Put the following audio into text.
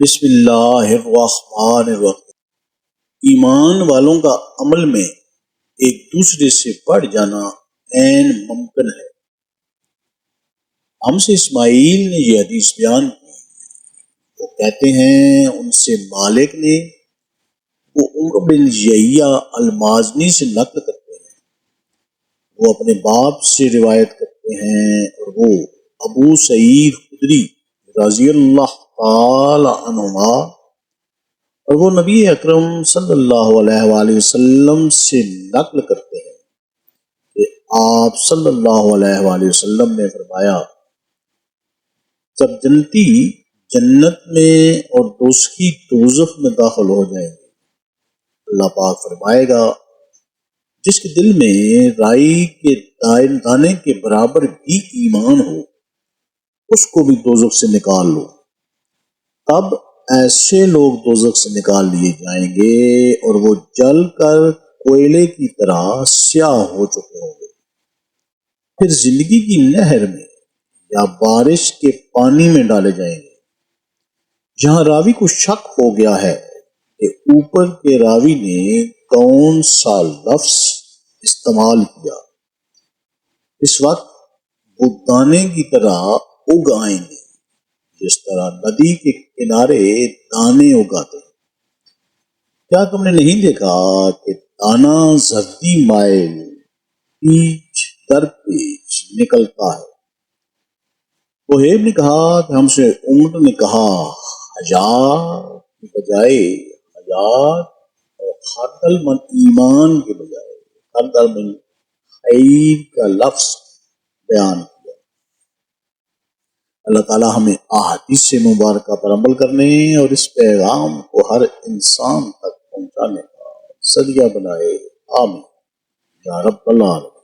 بسم اللہ الرحمن الرحیم۔ ایمان والوں کا عمل میں ایک دوسرے سے بڑھ جانا عین ممکن ہے۔ ہم سے اسماعیل نے یہ حدیث بیان کی۔ وہ کہتے ہیں ان سے مالک نے، وہ عمر بن یحییٰ المازنی سے نقل کرتے ہیں، وہ اپنے باپ سے روایت کرتے ہیں، اور وہ ابو سعید خدری رضی اللہ تعالی عنہما، اور وہ نبی اکرم صلی اللہ علیہ وآلہ وسلم سے نقل کرتے ہیں کہ آپ صلی اللہ علیہ وآلہ وسلم نے فرمایا، جب جنتی جنت میں اور دوزخی دوزخ میں داخل ہو جائیں گے، اللہ پاک فرمائے گا جس کے دل میں رائی کے دانے کے برابر بھی ایمان ہو، اس کو بھی دوزخ سے نکال لو۔ تب ایسے لوگ دوزخ سے نکال لیے جائیں گے اور وہ جل کر کوئلے کی طرح سیاہ ہو چکے ہوں گے، پھر زندگی کی نہر میں یا بارش کے پانی میں ڈالے جائیں گے۔ جہاں راوی کو شک ہو گیا ہے کہ اوپر کے راوی نے کون سا لفظ استعمال کیا، اس وقت وہ دانے کی طرح اگ آئیں گے، جس طرح ندی کے کنارے دانے اگاتے ہیں۔ کیا تم نے نہیں دیکھا کہ دانا زردی مائل پیچ در پیچ نکلتا ہے؟ وہیب نے کہا کہ ہم سے عمر نے کہا، ہزار کی بجائے ہزار، اور خردل من ایمان کے بجائے خردل من خیر کا لفظ بیان کیا۔ اللہ تعالیٰ ہمیں احادیث مبارکہ پر عمل کرنے اور اس پیغام کو ہر انسان تک پہنچانے کا ذریعہ بنائے، آمین یا رب العالمین۔